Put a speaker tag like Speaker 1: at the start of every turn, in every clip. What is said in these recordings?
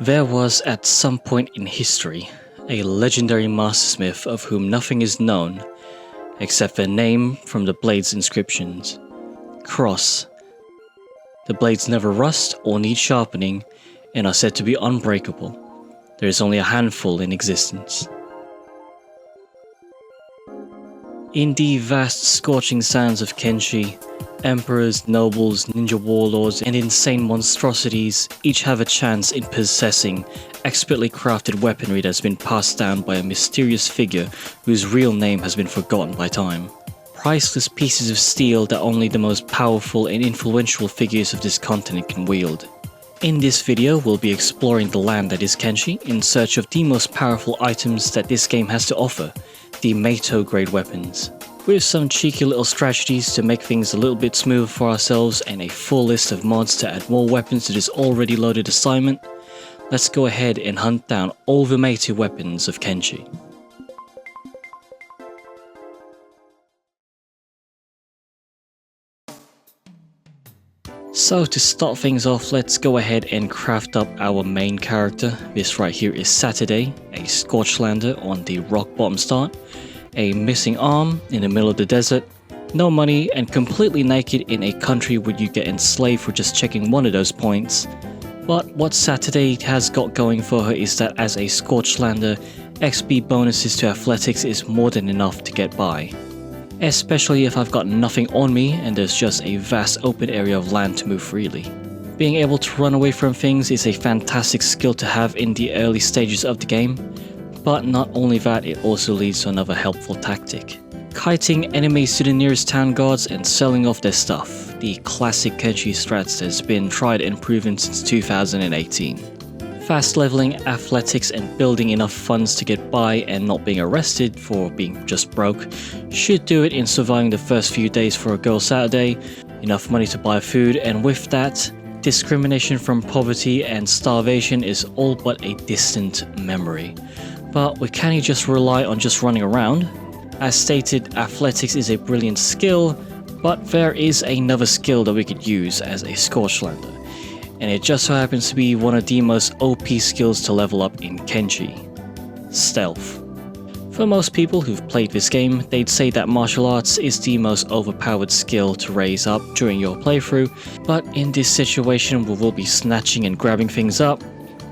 Speaker 1: There was, at some point in history, a legendary mastersmith of whom nothing is known, except their name from the blade's inscriptions. Cross. The blades never rust or need sharpening, and are said to be unbreakable. There is only a handful in existence. In the vast scorching sands of Kenshi, emperors, nobles, ninja warlords, and insane monstrosities each have a chance in possessing expertly crafted weaponry that's been passed down by a mysterious figure whose real name has been forgotten by time. Priceless pieces of steel that only the most powerful and influential figures of this continent can wield. In this video, we'll be exploring the land that is Kenshi in search of the most powerful items that this game has to offer, the Meitou grade weapons. With some cheeky little strategies to make things a little bit smoother for ourselves and a full list of mods to add more weapons to this already loaded assignment, let's go ahead and hunt down all the Meitou weapons of Kenshi. So to start things off, let's go ahead and craft up our main character. This right here is Saturday, a Scorchlander on the rock bottom start, a missing arm in the middle of the desert, no money, and completely naked in a country where you get enslaved for just checking one of those points. But what Saturday has got going for her is that as a Scorchlander, XP bonuses to athletics is more than enough to get by. Especially if I've got nothing on me and there's just a vast open area of land to move freely. Being able to run away from things is a fantastic skill to have in the early stages of the game, but not only that, it also leads to another helpful tactic. Kiting enemies to the nearest town guards and selling off their stuff, the classic Kenshi strats that's been tried and proven since 2018. Fast leveling, athletics, and building enough funds to get by and not being arrested for being just broke should do it in surviving the first few days for a girl Saturday, enough money to buy food, and with that, discrimination from poverty and starvation is all but a distant memory. But we can't just rely on just running around. As stated, athletics is a brilliant skill, but there is another skill that we could use as a Scorchlander. And it just so happens to be one of the most OP skills to level up in Kenshi. Stealth. For most people who've played this game, they'd say that martial arts is the most overpowered skill to raise up during your playthrough, but in this situation where we'll be snatching and grabbing things up,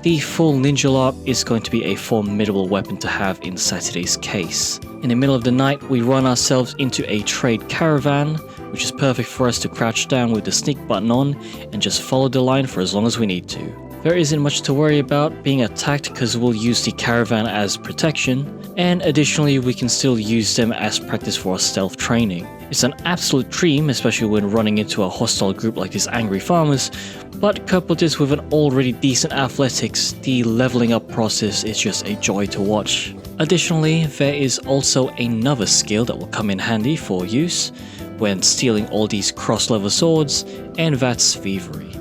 Speaker 1: the full ninja LARP is going to be a formidable weapon to have in Saturday's case. In the middle of the night, we run ourselves into a trade caravan, which is perfect for us to crouch down with the sneak button on and just follow the line for as long as we need to. There isn't much to worry about being attacked because we'll use the caravan as protection, and additionally we can still use them as practice for our stealth training. It's an absolute dream, especially when running into a hostile group like these angry farmers, but couple this with an already decent athletics, the leveling up process is just a joy to watch. Additionally, there is also another skill that will come in handy for use when stealing all these cross-level swords, and that's thievery.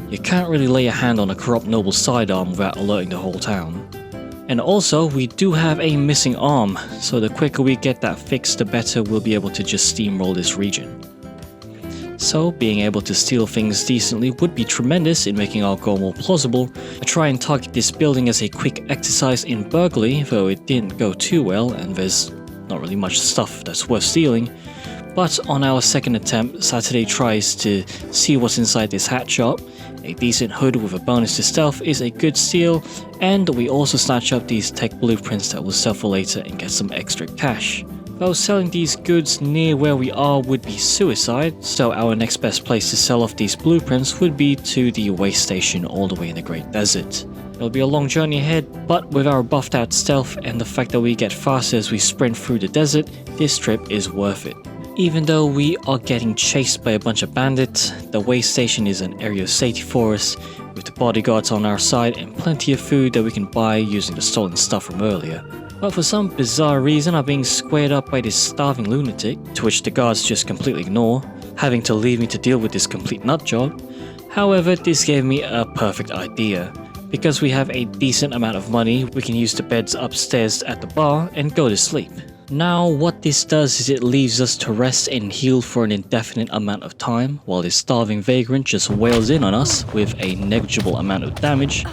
Speaker 1: You can't really lay a hand on a corrupt noble sidearm without alerting the whole town. And also, we do have a missing arm, so the quicker we get that fixed, the better we'll be able to just steamroll this region. So, being able to steal things decently would be tremendous in making our goal more plausible. I try and target this building as a quick exercise in burglary, though it didn't go too well and there's not really much stuff that's worth stealing. But on our second attempt, Saturday tries to see what's inside this hat shop. A decent hood with a bonus to stealth is a good steal, and we also snatch up these tech blueprints that we'll sell for later and get some extra cash. Though selling these goods near where we are would be suicide, so our next best place to sell off these blueprints would be to the way station all the way in the Great Desert. It'll be a long journey ahead, but with our buffed out stealth and the fact that we get faster as we sprint through the desert, this trip is worth it. Even though we are getting chased by a bunch of bandits, the way station is an area of safety for us, with the bodyguards on our side and plenty of food that we can buy using the stolen stuff from earlier. But for some bizarre reason, I'm being squared up by this starving lunatic, to which the guards just completely ignore, having to leave me to deal with this complete nutjob. However, this gave me a perfect idea. Because we have a decent amount of money, we can use the beds upstairs at the bar and go to sleep. Now, what this does is it leaves us to rest and heal for an indefinite amount of time, while this starving vagrant just wails in on us with a negligible amount of damage.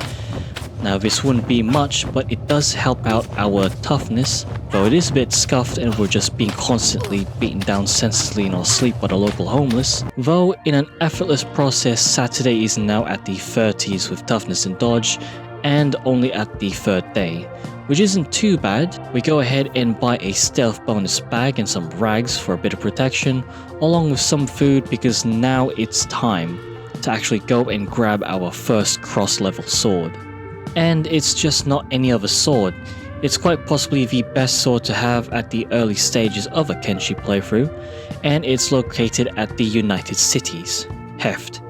Speaker 1: Now this wouldn't be much, but it does help out our toughness, though it is a bit scuffed and we're just being constantly beaten down senselessly in our sleep by the local homeless. Though in an effortless process, Saturday is now at the 30s with toughness and dodge, and only at the 3rd day, which isn't too bad. We go ahead and buy a stealth bonus bag and some rags for a bit of protection, along with some food, because now it's time to actually go and grab our first cross-level sword. And it's just not any other sword. It's quite possibly the best sword to have at the early stages of a Kenshi playthrough, and it's located at the United Cities, Heft,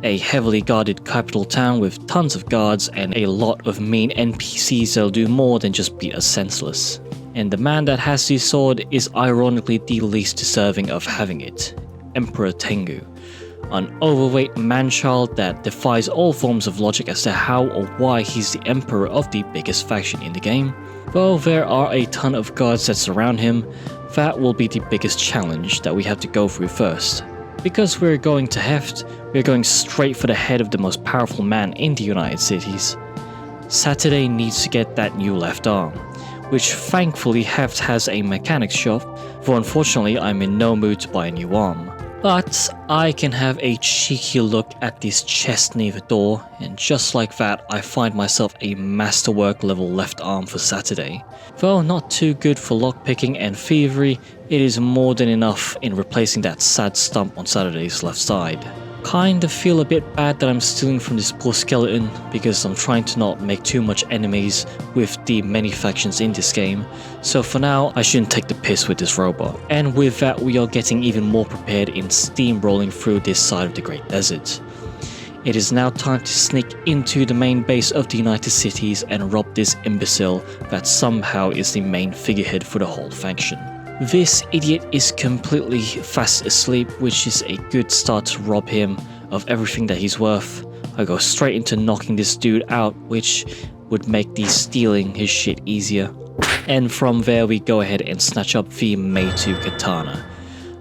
Speaker 1: a heavily guarded capital town with tons of guards and a lot of mean NPCs that'll do more than just beat us senseless. And the man that has this sword is ironically the least deserving of having it, Emperor Tengu, an overweight man-child that defies all forms of logic as to how or why he's the emperor of the biggest faction in the game. Though there are a ton of guards that surround him, that will be the biggest challenge that we have to go through first. Because we're going to Heft, we're going straight for the head of the most powerful man in the United Cities. Saturday needs to get that new left arm, which thankfully Heft has a mechanics shop, though unfortunately I'm in no mood to buy a new arm. But I can have a cheeky look at this chest near the door, and just like that I find myself a masterwork level left arm for Saturday. Though not too good for lockpicking and thievery, it is more than enough in replacing that sad stump on Saturday's left side. Kinda feel a bit bad that I'm stealing from this poor skeleton, because I'm trying to not make too much enemies with the many factions in this game, so for now I shouldn't take the piss with this robot. And with that we are getting even more prepared in steamrolling through this side of the Great Desert. It is now time to sneak into the main base of the United Cities and rob this imbecile that somehow is the main figurehead for the whole faction. This idiot is completely fast asleep, which is a good start to rob him of everything that he's worth. I go straight into knocking this dude out, which would make the stealing his shit easier. And from there we go ahead and snatch up the Meitou katana.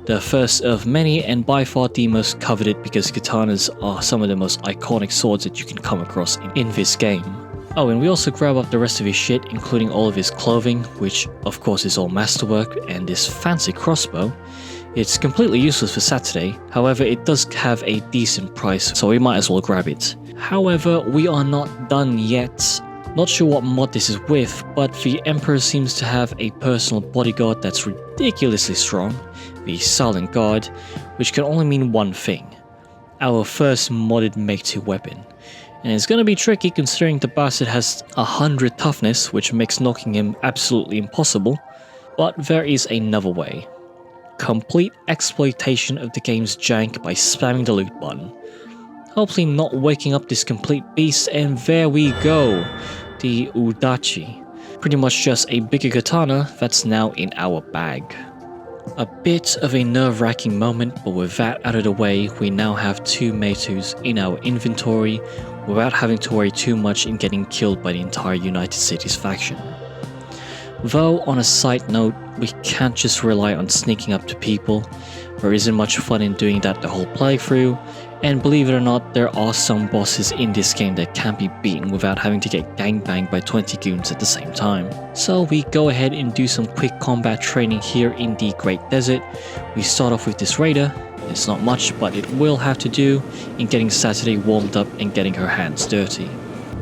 Speaker 1: The first of many and by far the most coveted, because katanas are some of the most iconic swords that you can come across in this game. Oh, and we also grab up the rest of his shit, including all of his clothing, which of course is all masterwork, and this fancy crossbow. It's completely useless for Saturday, however it does have a decent price, so we might as well grab it. However, we are not done yet. Not sure what mod this is with, but the Emperor seems to have a personal bodyguard that's ridiculously strong, the Silent Guard, which can only mean one thing: our first modded Meitou weapon. And it's gonna be tricky considering the bastard has 100 toughness, which makes knocking him absolutely impossible, but there is another way. Complete exploitation of the game's jank by spamming the loot button. Hopefully not waking up this complete beast, and there we go, the Udachi. Pretty much just a bigger katana that's now in our bag. A bit of a nerve-wracking moment, but with that out of the way, we now have 2 Meitous in our inventory without having to worry too much in getting killed by the entire United Cities faction. Though, on a side note, we can't just rely on sneaking up to people. There isn't much fun in doing that the whole playthrough, and believe it or not, there are some bosses in this game that can't be beaten without having to get gangbanged by 20 goons at the same time. So we go ahead and do some quick combat training here in the Great Desert. We start off with this raider. It's not much, but it will have to do in getting Saturday warmed up and getting her hands dirty.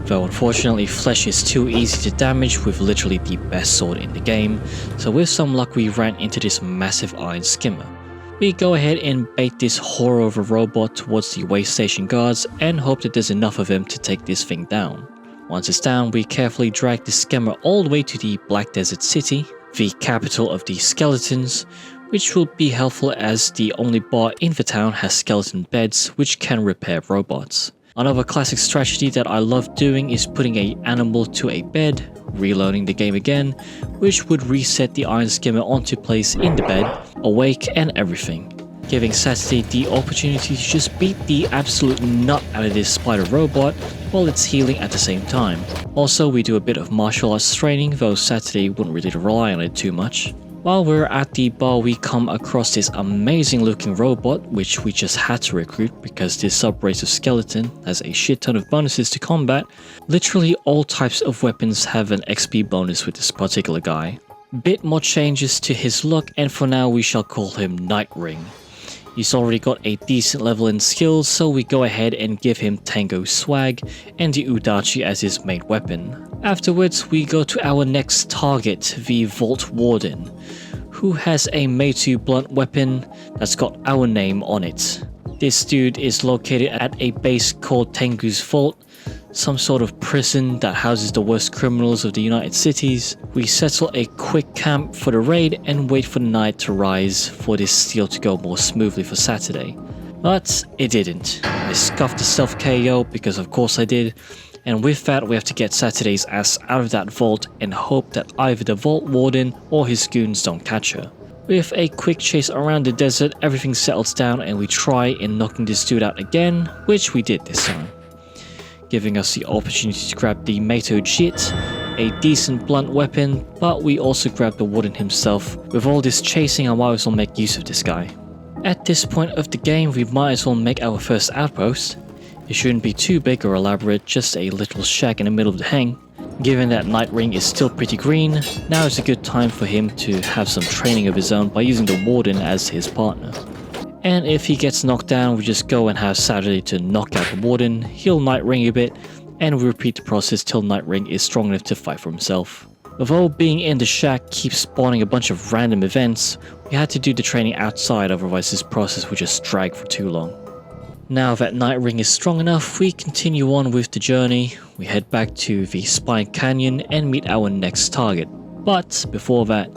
Speaker 1: Though unfortunately flesh is too easy to damage with literally the best sword in the game, so with some luck we ran into this massive iron skimmer. We go ahead and bait this horror of a robot towards the way station guards and hope that there's enough of them to take this thing down. Once it's down, we carefully drag the skimmer all the way to the Black Desert City, the capital of the skeletons, which will be helpful as the only bar in the town has skeleton beds which can repair robots. Another classic strategy that I love doing is putting an animal to a bed, reloading the game again, which would reset the iron skimmer onto place in the bed, awake and everything, giving Saturday the opportunity to just beat the absolute nut out of this spider robot while it's healing at the same time. Also, we do a bit of martial arts training, though Saturday wouldn't really rely on it too much. While we're at the bar, we come across this amazing looking robot, which we just had to recruit because this sub-race of skeleton has a shit ton of bonuses to combat. Literally all types of weapons have an XP bonus with this particular guy. Bit more changes to his look, and for now we shall call him Nightring. He's already got a decent level in skills, so we go ahead and give him Tango Swag and the Udachi as his main weapon. Afterwards, we go to our next target, the Vault Warden, who has a Meitou blunt weapon that's got our name on it. This dude is located at a base called Tengu's Vault, some sort of prison that houses the worst criminals of the United Cities. We settle a quick camp for the raid and wait for the night to rise for this steal to go more smoothly for Saturday. But it didn't. I scuffed the self KO because of course I did, and with that we have to get Saturday's ass out of that vault and hope that either the Vault Warden or his goons don't catch her. With a quick chase around the desert, everything settles down and we try in knocking this dude out again, which we did this time, giving us the opportunity to grab the Meitou Jit, a decent blunt weapon, but we also grabbed the Warden himself. With all this chasing, I might as well make use of this guy. At this point of the game, we might as well make our first outpost. It shouldn't be too big or elaborate, just a little shack in the middle of the hang. Given that Nightring is still pretty green, now is a good time for him to have some training of his own by using the Warden as his partner. And if he gets knocked down, we just go and have Saturday to knock out the Warden, heal Nightring a bit, and we repeat the process till Nightring is strong enough to fight for himself. Although being in the shack keeps spawning a bunch of random events, we had to do the training outside, otherwise this process would just drag for too long. Now that Nightring is strong enough, we continue on with the journey. We head back to the Spine Canyon and meet our next target. But before that,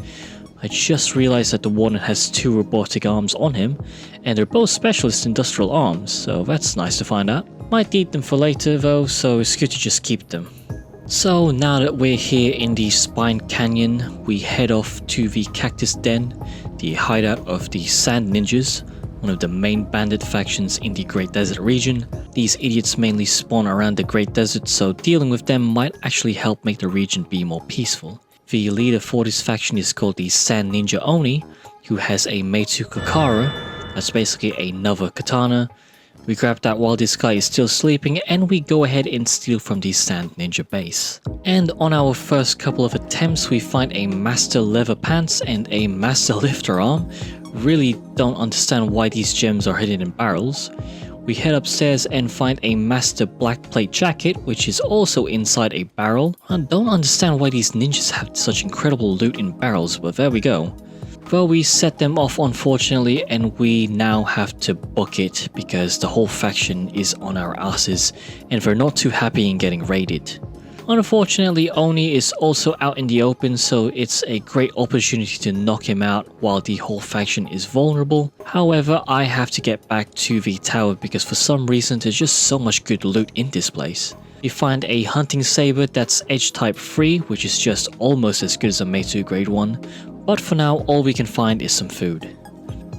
Speaker 1: I just realized that the Warden has 2 robotic arms on him, and they're both specialist industrial arms, so that's nice to find out. Might need them for later though, so it's good to just keep them. So now that we're here in the Spine Canyon, we head off to the Cactus Den, the hideout of the Sand Ninjas, one of the main bandit factions in the Great Desert region. These idiots mainly spawn around the Great Desert, so dealing with them might actually help make the region be more peaceful. The leader for this faction is called the Sand Ninja Oni, who has a Meitou Kakara, that's basically another katana. We grab that while this guy is still sleeping, and we go ahead and steal from the Sand Ninja base. And on our first couple of attempts, we find a Master Leather Pants and a Master Lifter Arm. Really don't understand why these gems are hidden in barrels. We head upstairs and find a Master Black Plate Jacket, which is also inside a barrel. I don't understand why these ninjas have such incredible loot in barrels, but there we go. Well, we set them off unfortunately, and we now have to book it because the whole faction is on our asses and we're not too happy in getting raided. Unfortunately, Oni is also out in the open, so it's a great opportunity to knock him out while the whole faction is vulnerable. However, I have to get back to the tower because for some reason there's just so much good loot in this place. We find a hunting saber that's edge type free, which is just almost as good as a Meitou grade 1, but for now all we can find is some food.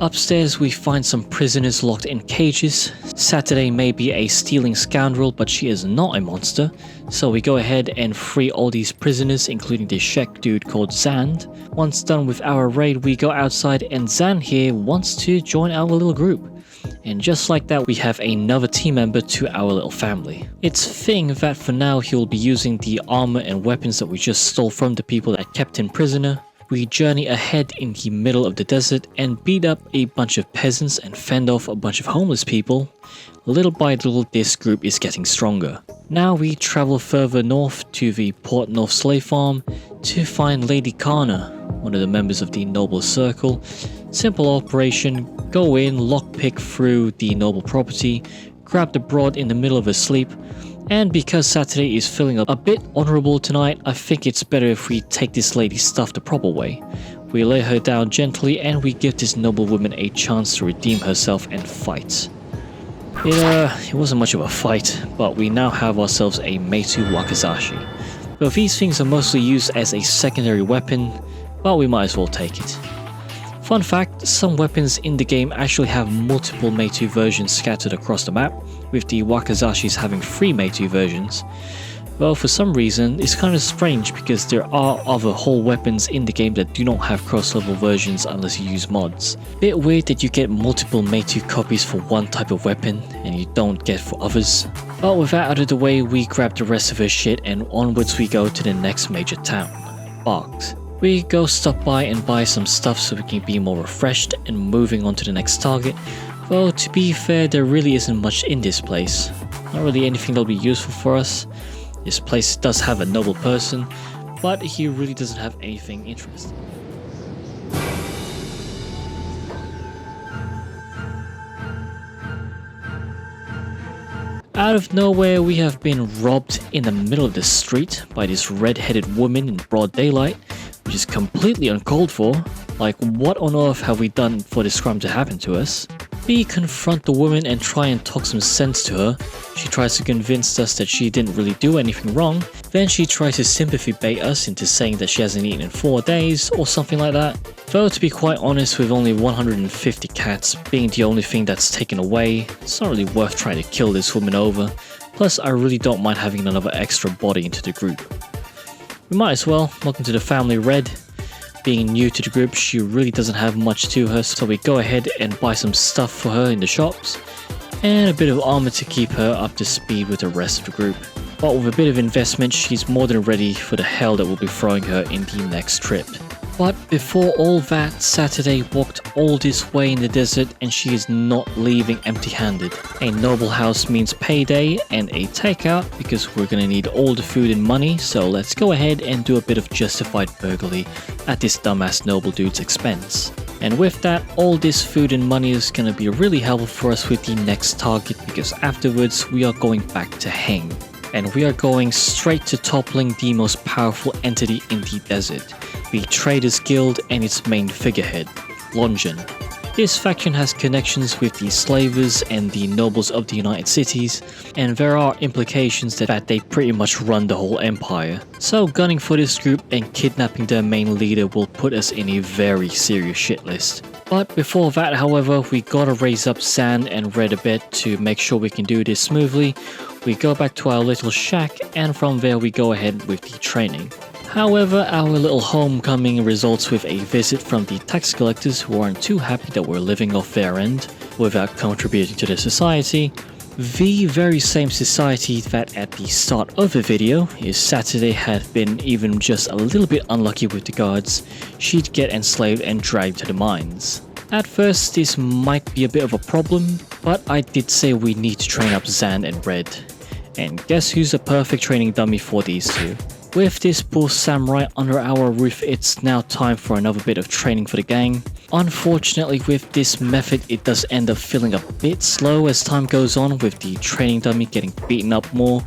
Speaker 1: Upstairs we find some prisoners locked in cages. Saturday may be a stealing scoundrel, but she is not a monster, so we go ahead and free all these prisoners, including this Shek dude called Zand. Once done with our raid, we go outside and Zand here wants to join our little group. And just like that, we have another team member to our little family. It's fitting that for now he'll be using the armor and weapons that we just stole from the people that kept him prisoner. We journey ahead in the middle of the desert and beat up a bunch of peasants and fend off a bunch of homeless people. Little by little, this group is getting stronger. Now we travel further north to the Port North Slave Farm to find Lady Kana, one of the members of the Noble Circle. Simple operation, go in, lockpick through the noble property, grab the broad in the middle of her sleep, and because Saturday is feeling a bit honorable tonight, I think it's better if we take this lady's stuff the proper way. We lay her down gently and we give this noble woman a chance to redeem herself and fight. It wasn't much of a fight, but we now have ourselves a Meitou Wakizashi. But these things are mostly used as a secondary weapon, but we might as well take it. Fun fact, some weapons in the game actually have multiple Meitou versions scattered across the map, with the Wakizashis having 3 Meitou versions. Well, for some reason, it's kind of strange because there are other whole weapons in the game that do not have cross-level versions unless you use mods. Bit weird that you get multiple Meitou copies for one type of weapon and you don't get for others. But with that out of the way, we grab the rest of her shit and onwards we go to the next major town, Barks. We go stop by and buy some stuff so we can be more refreshed and moving on to the next target. Though to be fair, there really isn't much in this place. Not really anything that'll be useful for us. This place does have a noble person, but he really doesn't have anything interesting. Out of nowhere, we have been robbed in the middle of the street by this red-headed woman in broad daylight, which is completely uncalled for. Like, what on earth have we done for this crime to happen to us? We confront the woman and try and talk some sense to her. She tries to convince us that she didn't really do anything wrong. Then she tries to sympathy bait us into saying that she hasn't eaten in 4 days or something like that. Though to be quite honest, with only 150 cats being the only thing that's taken away, it's not really worth trying to kill this woman over. Plus, I really don't mind having another extra body into the group. We might as well. Welcome to the family, Red. Being new to the group, she really doesn't have much to her, so we go ahead and buy some stuff for her in the shops, and a bit of armor to keep her up to speed with the rest of the group. But with a bit of investment, she's more than ready for the hell that we'll be throwing her in the next trip. But before all that, Saturday walked all this way in the desert and she is not leaving empty-handed. A noble house means payday and a takeout because we're gonna need all the food and money, so let's go ahead and do a bit of justified burglary at this dumbass noble dude's expense. And with that, all this food and money is gonna be really helpful for us with the next target because afterwards we are going back to Heng. And we are going straight to toppling the most powerful entity in the desert, the Traders Guild and its main figurehead, Longjin. This faction has connections with the slavers and the nobles of the United Cities, and there are implications that they pretty much run the whole empire. So gunning for this group and kidnapping their main leader will put us in a very serious shit list. But before that, however, we gotta raise up Zan and Red a bit to make sure we can do this smoothly. We go back to our little shack and from there we go ahead with the training. However, our little homecoming results with a visit from the tax collectors who aren't too happy that we're living off their end without contributing to the society. The very same society that at the start of the video, if Saturday had been even just a little bit unlucky with the guards, she'd get enslaved and dragged to the mines. At first this might be a bit of a problem, but I did say we need to train up Zan and Red. And guess who's a perfect training dummy for these two? With this poor samurai under our roof, it's now time for another bit of training for the gang. Unfortunately, with this method, it does end up feeling a bit slow as time goes on, with the training dummy getting beaten up more,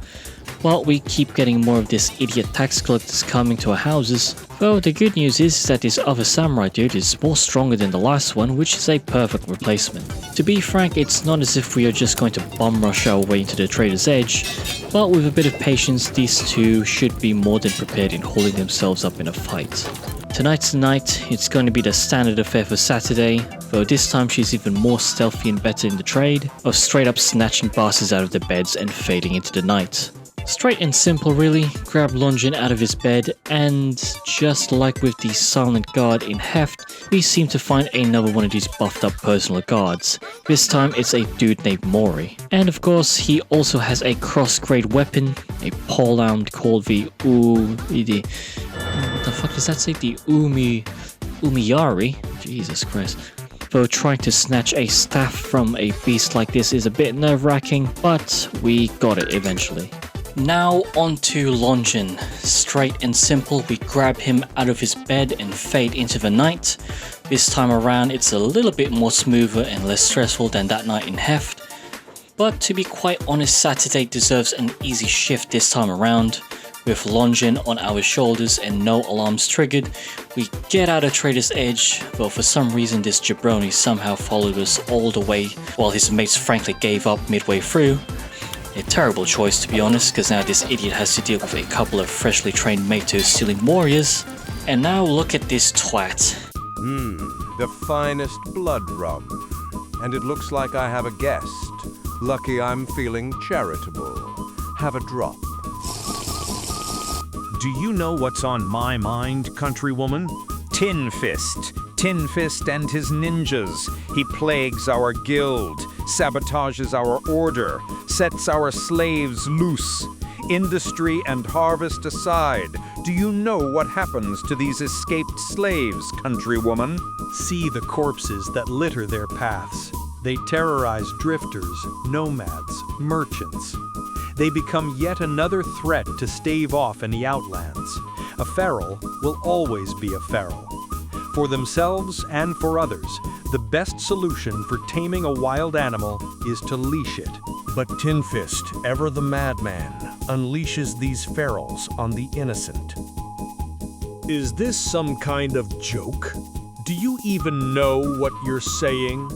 Speaker 1: while we keep getting more of this idiot tax collectors coming to our houses. Though the good news is that this other samurai dude is more stronger than the last one, which is a perfect replacement. To be frank, it's not as if we are just going to bum rush our way into the Trader's Edge, but with a bit of patience, these two should be more than prepared in holding themselves up in a fight. Tonight's the night. It's going to be the standard affair for Saturday, though this time she's even more stealthy and better in the trade of straight up snatching bastards out of their beds and fading into the night. Straight and simple really, grab Longjin out of his bed, and just like with the silent guard in Heft, we seem to find another one of these buffed up personal guards. This time it's a dude named Mori. And of course he also has a cross-grade weapon, a polearm called the what the fuck does that say? The Umiyari? Jesus Christ. Though trying to snatch a staff from a beast like this is a bit nerve-wracking, but we got it eventually. Now onto Longjin. Straight and simple, we grab him out of his bed and fade into the night. This time around it's a little bit more smoother and less stressful than that night in Heft. But to be quite honest, Saturday deserves an easy shift this time around. With Longjin on our shoulders and no alarms triggered, we get out of Trader's Edge, though for some reason this jabroni somehow followed us all the way while his mates frankly gave up midway through. A terrible choice to be honest, because now this idiot has to deal with a couple of freshly trained Meitou stealing warriors. And now look at this twat.
Speaker 2: The finest blood rum. And it looks like I have a guest. Lucky I'm feeling charitable. Have a drop.
Speaker 3: Do you know what's on my mind, countrywoman? Tin Fist. Tin Fist and his ninjas. He plagues our guild, sabotages our order, sets our slaves loose. Industry and harvest aside, do you know what happens to these escaped slaves, countrywoman?
Speaker 4: See the corpses that litter their paths. They terrorize drifters, nomads, merchants. They become yet another threat to stave off any outlands. A feral will always be a feral. For themselves and for others, the best solution for taming a wild animal is to leash it.
Speaker 2: But Tin Fist, ever the madman, unleashes these ferals on the innocent.
Speaker 4: Is this some kind of joke? Do you even know what you're saying?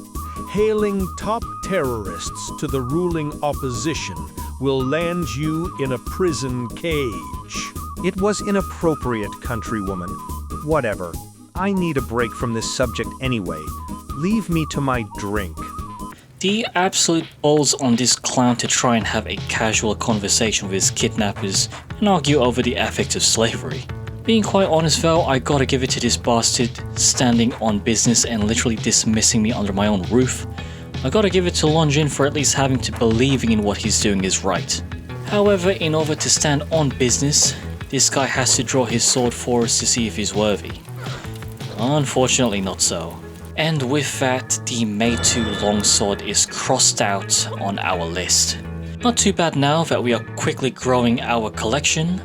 Speaker 4: Hailing top terrorists to the ruling opposition will land you in a prison cage.
Speaker 3: It was inappropriate, countrywoman. Whatever. I need a break from this subject anyway. Leave me to my drink.
Speaker 1: The absolute balls on this clown to try and have a casual conversation with his kidnappers and argue over the ethics of slavery. Being quite honest though, I gotta give it to this bastard, standing on business and literally dismissing me under my own roof. I gotta give it to Longin for at least having to believing in what he's doing is right. However, in order to stand on business, this guy has to draw his sword for us to see if he's worthy. Unfortunately not so. And with that, the Meitou longsword is crossed out on our list. Not too bad now that we are quickly growing our collection.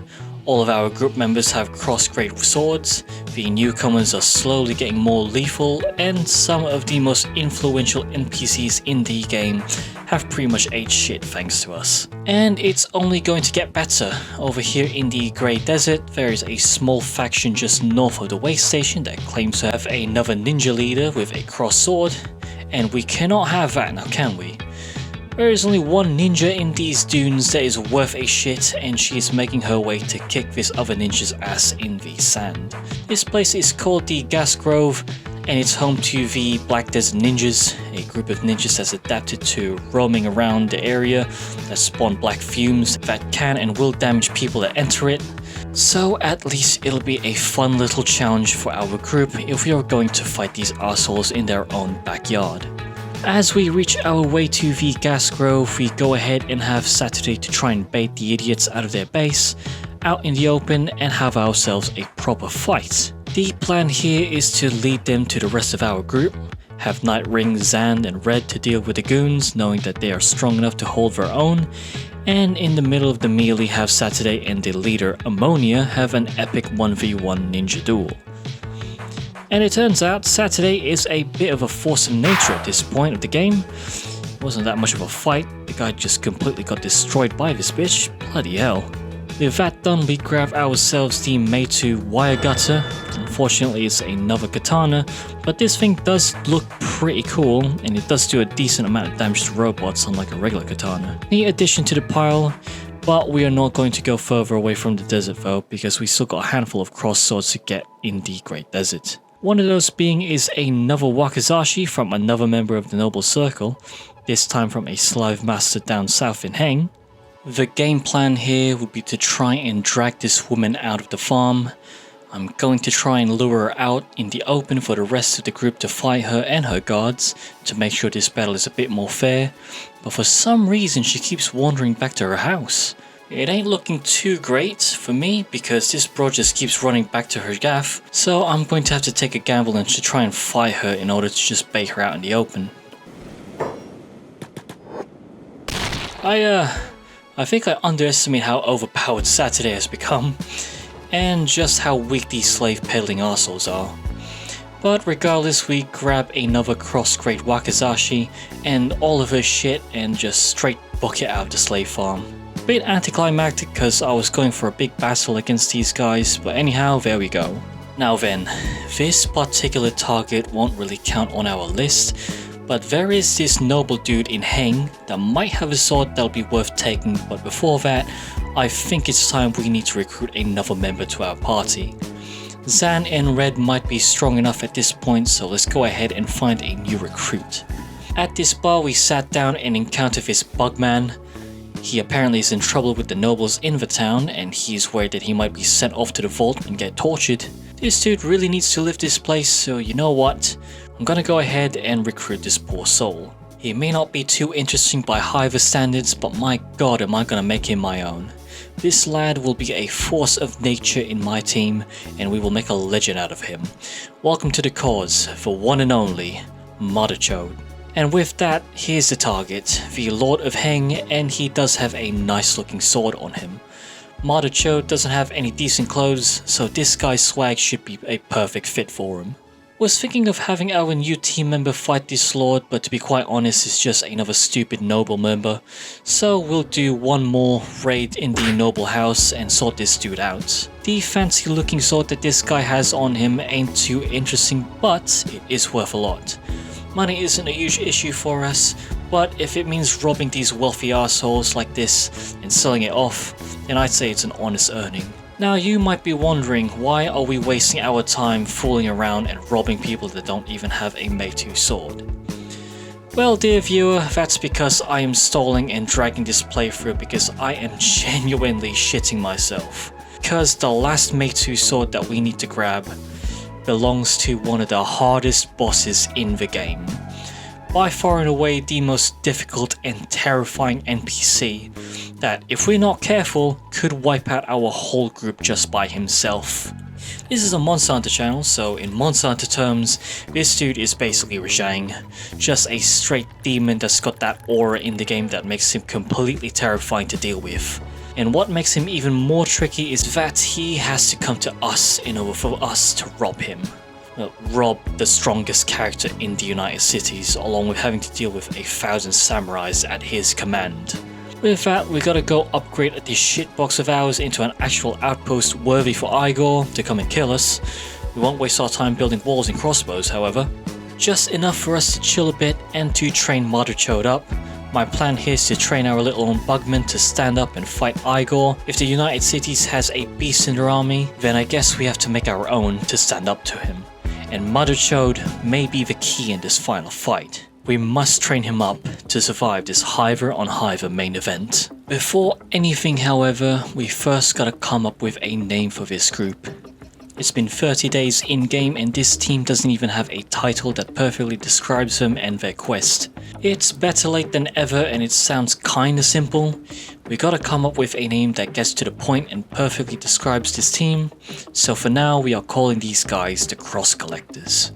Speaker 1: All of our group members have cross-grade swords, the newcomers are slowly getting more lethal, and some of the most influential NPCs in the game have pretty much ate shit thanks to us. And it's only going to get better. Over here in the Grey Desert, there is a small faction just north of the way station that claims to have another ninja leader with a cross sword, and we cannot have that now, can we? There is only one ninja in these dunes that is worth a shit, and she is making her way to kick this other ninja's ass in the sand. This place is called the Gas Grove, and it's home to the Black Desert Ninjas, a group of ninjas that's adapted to roaming around the area that spawn black fumes that can and will damage people that enter it. So at least it'll be a fun little challenge for our group if we are going to fight these assholes in their own backyard. As we reach our way to the Gas Grove, we go ahead and have Saturday to try and bait the idiots out of their base, out in the open, and have ourselves a proper fight. The plan here is to lead them to the rest of our group, have Nightwing, Zand, and Red to deal with the goons, knowing that they are strong enough to hold their own, and in the middle of the melee have Saturday and the leader Ammonia have an epic 1v1 ninja duel. And it turns out Saturday is a bit of a force of nature at this point of the game. It wasn't that much of a fight, the guy just completely got destroyed by this bitch, bloody hell. With that done, we grab ourselves the Meitou wire gutter. Unfortunately it's another katana, but this thing does look pretty cool, and it does do a decent amount of damage to robots unlike a regular katana. The addition to the pile, but we are not going to go further away from the desert though, because we still got a handful of cross swords to get in the Great Desert. One of those being is another wakizashi from another member of the Noble Circle, this time from a slave master down south in Heng. The game plan here would be to try and drag this woman out of the farm. I'm going to try and lure her out in the open for the rest of the group to fight her and her guards to make sure this battle is a bit more fair, but for some reason she keeps wandering back to her house. It ain't looking too great for me because this bro just keeps running back to her gaff, so I'm going to have to take a gamble and to try and fight her in order to just bait her out in the open. I think I underestimate how overpowered Saturday has become, and just how weak these slave peddling assholes are. But regardless, we grab another cross-grade wakizashi and all of her shit and just straight book it out of the slave farm. Bit anticlimactic because I was going for a big battle against these guys, but anyhow, there we go. Now then, this particular target won't really count on our list, but there is this noble dude in Heng that might have a sword that'll be worth taking, but before that, I think it's time we need to recruit another member to our party. Zan and Red might be strong enough at this point, so let's go ahead and find a new recruit. At this bar we sat down and encountered this Bugman. He apparently is in trouble with the nobles in the town, and he's worried that he might be sent off to the vault and get tortured. This dude really needs to leave this place, so you know what? I'm gonna go ahead and recruit this poor soul. He may not be too interesting by Hiver standards, but my god am I gonna make him my own. This lad will be a force of nature in my team, and we will make a legend out of him. Welcome to the cause, for one and only, Motherchode. And with that, here's the target, the Lord of Heng, and he does have a nice looking sword on him. Motherchode doesn't have any decent clothes, so this guy's swag should be a perfect fit for him. Was thinking of having our new team member fight this lord, but to be quite honest, it's just another stupid noble member. So we'll do one more raid in the noble house and sort this dude out. The fancy looking sword that this guy has on him ain't too interesting, but it is worth a lot. Money isn't a huge issue for us, but if it means robbing these wealthy assholes like this and selling it off, then I'd say it's an honest earning. Now you might be wondering, why are we wasting our time fooling around and robbing people that don't even have a Meitou sword? Well, dear viewer, that's because I am stalling and dragging this playthrough because I am genuinely shitting myself. Because the last Meitou sword that we need to grab belongs to one of the hardest bosses in the game. By far and away the most difficult and terrifying NPC that, if we're not careful, could wipe out our whole group just by himself. This is a Monster Hunter channel, so in Monster Hunter terms, this dude is basically Rajang, just a straight demon that's got that aura in the game that makes him completely terrifying to deal with. And what makes him even more tricky is that he has to come to us in order for us to rob him. Rob the strongest character in the United Cities, along with having to deal with 1,000 samurais at his command. With that, we gotta go upgrade this shitbox of ours into an actual outpost worthy for Igor to come and kill us. We won't waste our time building walls and crossbows, however. Just enough for us to chill a bit and to train Motherchode up. My plan here is to train our little bugman to stand up and fight Igor. If the United Cities has a beast in their army, then I guess we have to make our own to stand up to him. And Motherchode may be the key in this final fight. We must train him up to survive this Hiver on Hiver main event. Before anything, however, we first gotta come up with a name for this group. It's been 30 days in-game and this team doesn't even have a title that perfectly describes them and their quest. It's better late than ever and it sounds kinda simple. We gotta come up with a name that gets to the point and perfectly describes this team, so for now we are calling these guys the Cross Collectors.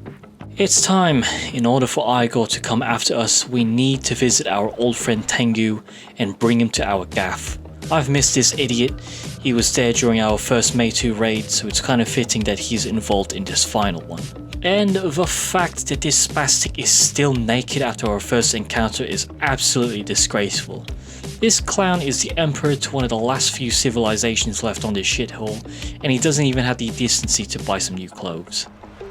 Speaker 1: It's time. In order for Igor to come after us, we need to visit our old friend Tengu and bring him to our gaff. I've missed this idiot. He was there during our first Meitou raid, so it's kind of fitting that he's involved in this final one. And the fact that this spastic is still naked after our first encounter is absolutely disgraceful. This clown is the emperor to one of the last few civilizations left on this shithole, and he doesn't even have the decency to buy some new clothes.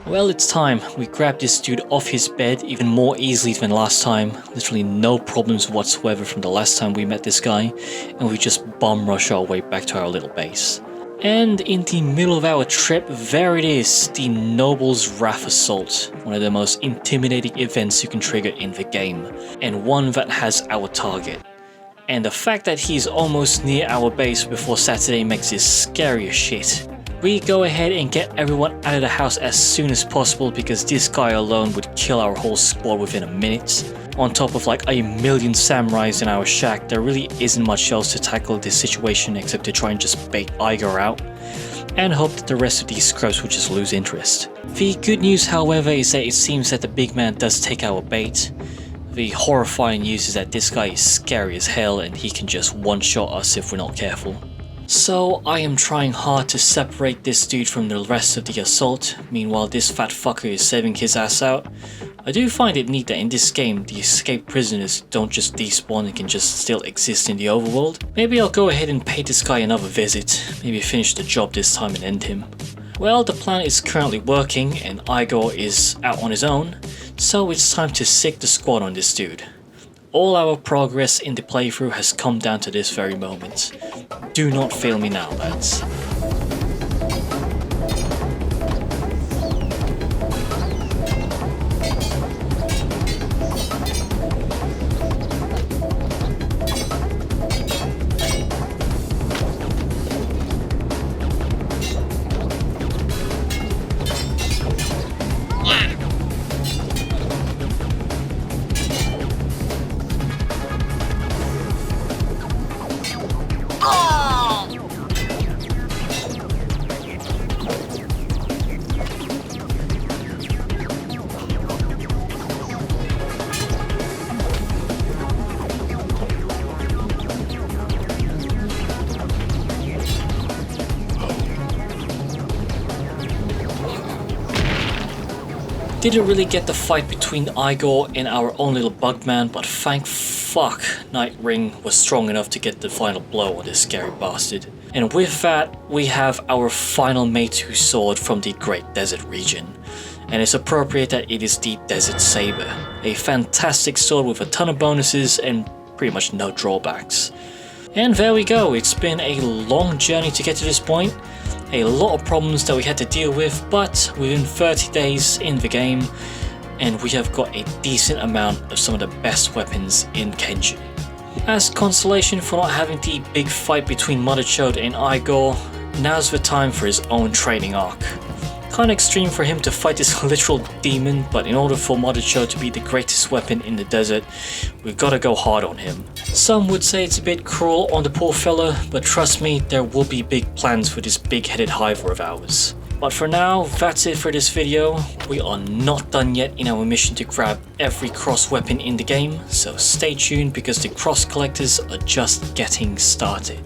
Speaker 1: Well, it's time. We grabbed this dude off his bed even more easily than last time. Literally no problems whatsoever from the last time we met this guy, and we just bomb rush our way back to our little base. And in the middle of our trip, there it is, the Noble's Wrath Assault, one of the most intimidating events you can trigger in the game, and one that has our target. And the fact that he's almost near our base before Saturday makes this scary as shit. We go ahead and get everyone out of the house as soon as possible because this guy alone would kill our whole squad within a minute. On top of like 1,000,000 samurais in our shack, there really isn't much else to tackle this situation except to try and just bait Igor out and hope that the rest of these scrubs will just lose interest. The good news, however, is that it seems that the big man does take our bait. The horrifying news is that this guy is scary as hell and he can just one-shot us if we're not careful. So I am trying hard to separate this dude from the rest of the assault, meanwhile this fat fucker is saving his ass out. I do find it neat that in this game the escaped prisoners don't just despawn and can just still exist in the overworld. Maybe I'll go ahead and pay this guy another visit, maybe finish the job this time and end him. Well, the plan is currently working and Igor is out on his own, so it's time to sick the squad on this dude. All our progress in the playthrough has come down to this very moment. Do not fail me now, lads. Didn't really get the fight between Igor and our own little bugman, but thank fuck Nightring was strong enough to get the final blow on this scary bastard. And with that, we have our final Meitou sword from the Great Desert region. And it's appropriate that it is the Desert Saber, a fantastic sword with a ton of bonuses and pretty much no drawbacks. And there we go, it's been a long journey to get to this point. A lot of problems that we had to deal with, but within 30 days in the game, and we have got a decent amount of some of the best weapons in Kenshi. As consolation for not having the big fight between Mother Chode and Igor, now's the time for his own training arc. Kinda extreme for him to fight this literal demon, but in order for Mother Chode to be the greatest weapon in the desert, we've gotta go hard on him. Some would say it's a bit cruel on the poor fella, but trust me, there will be big plans for this big-headed hiver of ours. But for now, that's it for this video. We are not done yet in our mission to grab every cross weapon in the game, so stay tuned because the cross collectors are just getting started.